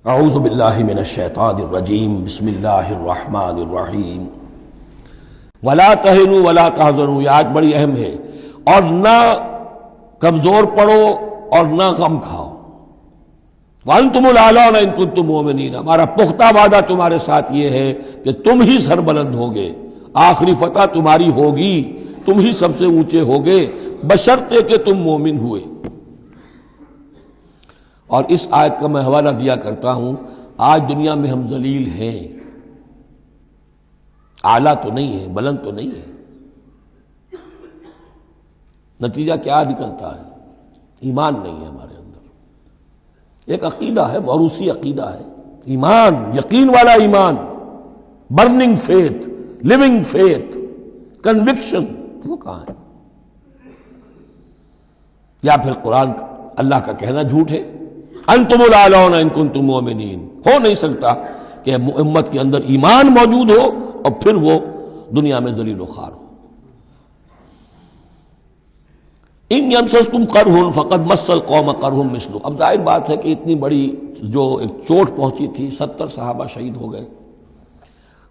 اعوذ باللہ من الشیطان الرجیم بسم اللہ الرحمن الرحیم ولا تہنوا ولا تحزنوا، یہ آیت بڑی اہم ہے، اور نہ کمزور پڑو اور نہ غم کھاؤ۔ وانتم الاعلون ان کنتم مؤمنین، ہمارا پختہ وعدہ تمہارے ساتھ یہ ہے کہ تم ہی سربلند ہوگے، آخری فتح تمہاری ہوگی، تم ہی سب سے اونچے ہوگے بشرطے کہ تم مومن ہوئے۔ اور اس آیت کا میں حوالہ دیا کرتا ہوں، آج دنیا میں ہم ذلیل ہیں، اعلیٰ تو نہیں ہے، بلند تو نہیں ہے، نتیجہ کیا نکلتا ہے؟ ایمان نہیں ہے ہمارے اندر، ایک عقیدہ ہے، موروثی عقیدہ ہے، ایمان، یقین والا ایمان، burning faith, living faith, conviction, وہ کہاں ہے؟ یا پھر قرآن اللہ کا کہنا جھوٹ ہے، انتم الاعلون ان کنتم مؤمنین، ہو نہیں سکتا کہ امت کے اندر ایمان موجود ہو اور پھر وہ دنیا میں ذلیل و خوار ہو۔ ان یمسسکم قرح فقد مس القوم قرح مثلہ، اب ظاہر بات ہے کہ اتنی بڑی جو ایک چوٹ پہنچی تھی، 70 صحابہ شہید ہو گئے،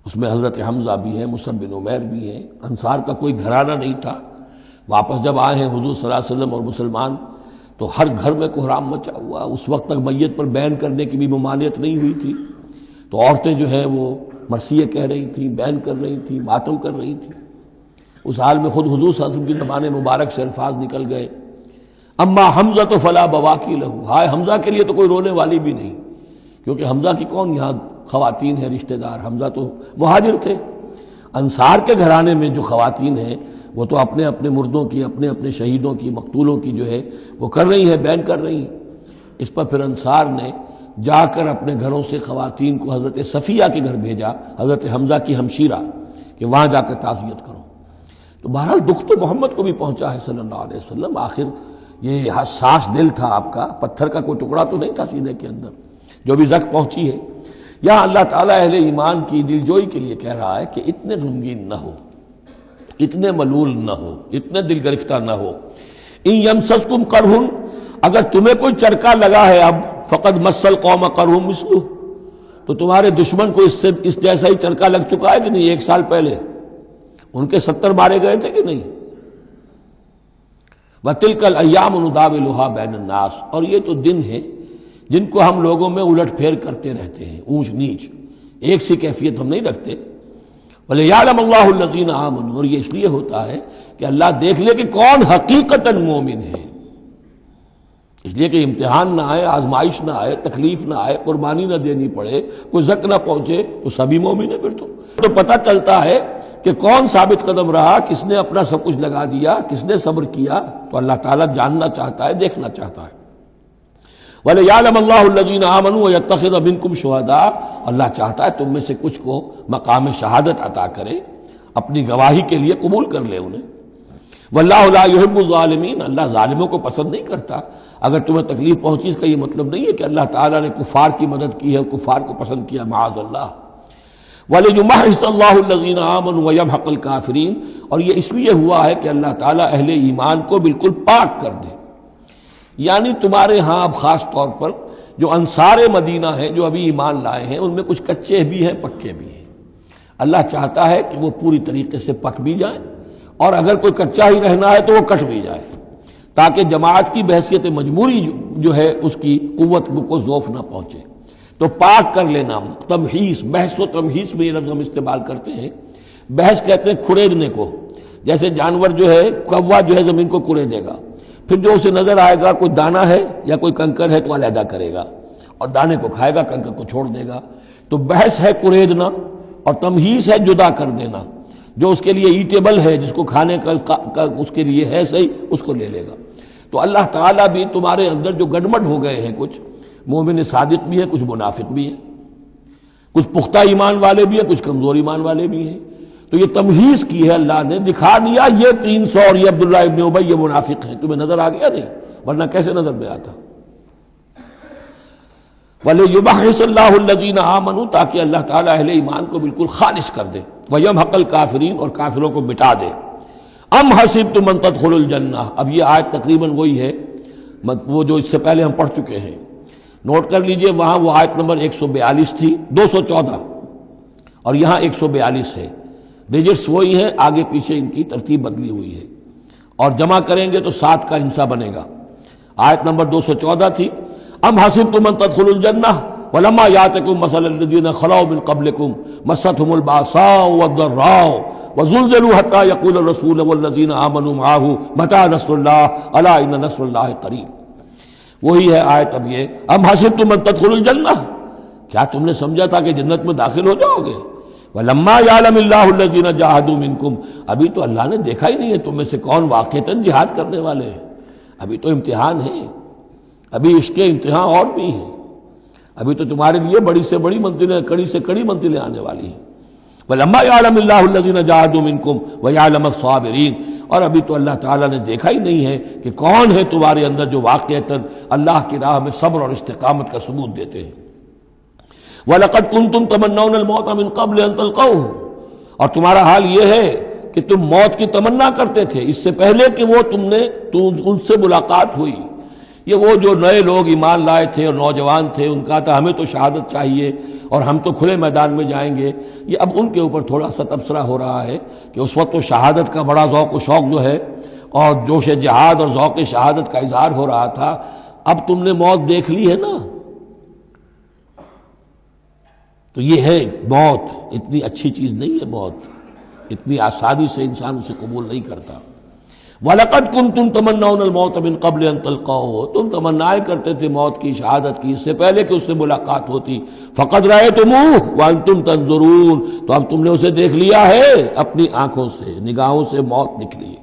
اس میں حضرت حمزہ بھی ہیں، مصعب بن عمیر بھی ہیں، انصار کا کوئی گھرانہ نہیں تھا۔ واپس جب آئے ہیں حضور صلی اللہ علیہ وسلم اور مسلمان، تو ہر گھر میں کوحرام مچا ہوا، اس وقت تک میت پر بین کرنے کی بھی ممانعت نہیں ہوئی تھی، تو عورتیں جو ہیں وہ مرثیے کہہ رہی تھیں، بین کر رہی تھیں، ماتم کر رہی تھیں۔ اس حال میں خود حضور صلی اللہ علیہ وسلم کی زبان مبارک سے الفاظ نکل گئے، اما حمزہ فلا بواکی لہو، ہائے حمزہ کے لیے تو کوئی رونے والی بھی نہیں، کیونکہ حمزہ کی کون یہاں خواتین ہیں رشتہ دار، حمزہ تو مہاجر تھے۔ انصار کے گھرانے میں جو خواتین ہیں وہ تو اپنے اپنے مردوں کی، اپنے اپنے شہیدوں کی، مقتولوں کی جو ہے وہ کر رہی ہیں، بیان کر رہی ہیں۔ اس پر پھر انصار نے جا کر اپنے گھروں سے خواتین کو حضرت صفیہ کے گھر بھیجا، حضرت حمزہ کی ہمشیرہ، کہ وہاں جا کر تعزیت کرو۔ تو بہرحال دکھ تو محمد کو بھی پہنچا ہے صلی اللہ علیہ وسلم، آخر یہ حساس دل تھا آپ کا، پتھر کا کوئی ٹکڑا تو نہیں تھا سینے کے اندر، جو بھی زخم پہنچی ہے۔ یہاں اللہ تعالیٰ اہل ایمان کی دلجوئی کے لیے کہہ رہا ہے کہ اتنے غمگین نہ ہو، اتنے ملول نہ ہو، اتنے دل گرفتہ نہ ہو۔ ان یمسسکم قرح، اگر تمہیں کوئی چرکا لگا ہے اب، فقد مس القوم قرح مثلہ، تو تمہارے دشمن کو اس جیسا ہی چرکا لگ چکا ہے کہ نہیں؟ 1 سال پہلے ان کے 70 مارے گئے تھے کہ نہیں؟ وَتِلْكَ الْأَيَّامُ نُدَاوِلُهَا بَيْنَ النَّاسِ، اور یہ تو دن ہیں جن کو ہم لوگوں میں الٹ پھیر کرتے رہتے ہیں، اونچ نیچ، ایک سی کیفیت ہم نہیں رکھتے۔ وَلِيَعْلَمَ اللَّهُ الَّذِينَ آمَنُوا، اور یہ اس لیے ہوتا ہے کہ اللہ دیکھ لے کہ کون حقیقتاً مومن ہے، اس لیے کہ امتحان نہ آئے، آزمائش نہ آئے، تکلیف نہ آئے، قربانی نہ دینی پڑے، کوئی زک نہ پہنچے، تو سبھی مومن ہیں۔ پھر تو پتہ چلتا ہے کہ کون ثابت قدم رہا، کس نے اپنا سب کچھ لگا دیا، کس نے صبر کیا۔ تو اللہ تعالیٰ جاننا چاہتا ہے، دیکھنا چاہتا ہے۔ وَلِيَعْلَمَ اللَّهُ الَّذِينَ آمَنُوا وَيَتَّخِذَ مِنكُمْ شُهَدَاءَ، اللہ چاہتا ہے تم میں سے کچھ کو مقام شہادت عطا کرے، اپنی گواہی کے لیے قبول کر لے انہیں۔ وَاللَّهُ لَا يُحِبُّ الظَّالِمِينَ، اللہ ظالموں کو پسند نہیں کرتا۔ اگر تمہیں تکلیف پہنچی اس کا یہ مطلب نہیں ہے کہ اللہ تعالیٰ نے کفار کی مدد کی ہے، کفار کو پسند کیا، معاذ اللہ۔ وَلِيُمَحِّصَ اللَّهُ الَّذِينَ آمَنُوا وَيَمْحَقَ الْكَافِرِينَ، اور یہ اس لیے ہوا ہے کہ اللہ تعالیٰ اہل ایمان کو بالکل پاک کر دے۔ یعنی تمہارے ہاں اب خاص طور پر جو انصار مدینہ ہیں، جو ابھی ایمان لائے ہیں، ان میں کچھ کچے بھی ہیں، پکے بھی ہیں۔ اللہ چاہتا ہے کہ وہ پوری طریقے سے پک بھی جائیں، اور اگر کوئی کچا ہی رہنا ہے تو وہ کٹ بھی جائے، تاکہ جماعت کی بحثیت مجموعی جو ہے اس کی قوت کو ضعف نہ پہنچے۔ تو پاک کر لینا، تمحیص، بحث و تمحیص میں یہ لفظ ہم استعمال کرتے ہیں۔ بحث کہتے ہیں کھریدنے کو، جیسے جانور جو ہے، کوا جو ہے زمین کو کھریدے گا، پھر جو اسے نظر آئے گا کوئی دانہ ہے یا کوئی کنکر ہے تو علیحدہ کرے گا، اور دانے کو کھائے گا، کنکر کو چھوڑ دے گا۔ تو بحث ہے کھریدنا، اور تمحیص ہے جدا کر دینا۔ جو اس کے لیے ایٹیبل ہے، جس کو کھانے کا اس کے لیے ہے صحیح، اس کو لے لے گا۔ تو اللہ تعالیٰ بھی تمہارے اندر جو گڑبڑ ہو گئے ہیں، کچھ مومن صادق بھی ہیں، کچھ منافق بھی ہیں، کچھ پختہ ایمان والے بھی ہیں، کچھ کمزور ایمان والے بھی ہیں، تو یہ تمحیص کی ہے اللہ نے، دکھا دیا یہ 300 اور یہ عبداللہ ابن ابی یہ منافق ہیں، تمہیں نظر آ گیا نہیں؟ ورنہ کیسے نظر میں آتا؟ وَلِيُمَحِّصَ اللَّهُ الَّذِينَ آمَنُوا، تاکہ اللہ تعالیٰ اہل ایمان کو بالکل خالص کر دے، وَيَمْحَقَ الْكَافِرِينَ، اور کافروں کو مٹا دے۔ ام حسبتم ان تدخلوا الجنہ، اب یہ آیت تقریباً وہی ہے وہ جو اس سے پہلے ہم پڑھ چکے ہیں۔ نوٹ کر لیجئے، وہاں وہ آیت نمبر 142 تھی، 214 اور یہاں 142 ہے، ڈیجٹس وہی ہیں، آگے پیچھے ان کی ترتیب بدلی ہوئی ہے، اور جمع کریں گے تو 7 کا حصہ بنے گا۔ آیت نمبر 214 تھی، ام حسبتم ان تدخلوا الجنہ ولما یاتکم مثل الذین خلوا من قبلکم مستهم الباساء والضراء وزلزلوا حتى يقول الرسول والذین آمنوا معه متى نصر اللہ الا ان نصر اللہ قریب۔ وہی ہے آیت اب یہ، ام حسبتم ان تدخلوا الجنہ، کیا تم نے سمجھا تھا کہ جنت میں داخل ہو جاؤ گے؟ وَلَمَّا يَعْلَمِ اللَّهُ الَّذِينَ جَاهَدُوا مِنْكُمْ، ابھی تو اللہ نے دیکھا ہی نہیں ہے تم میں سے کون واقعتاً جہاد کرنے والے ہیں، ابھی تو امتحان ہے، ابھی اس کے امتحان اور بھی ہیں، ابھی تو تمہارے لیے بڑی سے بڑی منزلیں، کڑی سے کڑی منزلیں آنے والی ہیں۔ وَلَمَّا يَعْلَمِ اللَّهُ الَّذِينَ جَاهَدُوا مِنْكُمْ وَيَعْلَمَ الصَّابِرِينَ، اور ابھی تو اللہ تعالیٰ نے دیکھا ہی نہیں ہے کہ کون ہے تمہارے اندر جو واقعتاً اللہ کی راہ میں صبر اور استقامت کا ثبوت دیتے ہیں۔ وَلَقَدْ كُنْتُمْ تَمَنَّوْنَ الْمَوْتَ مِنْ قَبْلِ أَنْ تَلْقَوْهُ، اور تمہارا حال یہ ہے کہ تم موت کی تمنا کرتے تھے اس سے پہلے کہ وہ ان سے ملاقات ہوئی۔ یہ وہ جو نئے لوگ ایمان لائے تھے اور نوجوان تھے، ان کا تھا ہمیں تو شہادت چاہیے اور ہم تو کھلے میدان میں جائیں گے، یہ اب ان کے اوپر تھوڑا سا تبصرہ ہو رہا ہے کہ اس وقت تو شہادت کا بڑا ذوق و شوق جو ہے اور جوش جہاد اور ذوق شہادت کا اظہار ہو رہا تھا، اب تم نے موت دیکھ لی ہے نا، تو یہ ہے موت، اتنی اچھی چیز نہیں ہے موت، اتنی آسانی سے انسان اسے قبول نہیں کرتا۔ وَلَقَدْ كُنْتُمْ تَمَنَّوْنَ الْمَوْتَ مِنْ قَبْلِ أَنْ تَلْقَوْهُ، تم تمنائے کرتے تھے موت کی، شہادت کی، اس سے پہلے کہ اس سے ملاقات ہوتی۔ فَقَدْ رَأَيْتُمُوهُ وَأَنْتُمْ تَنْظُرُونَ، تو اب تم نے اسے دیکھ لیا ہے اپنی آنکھوں سے، نگاہوں سے موت نکلی۔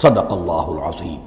صدق اللہ العظیم۔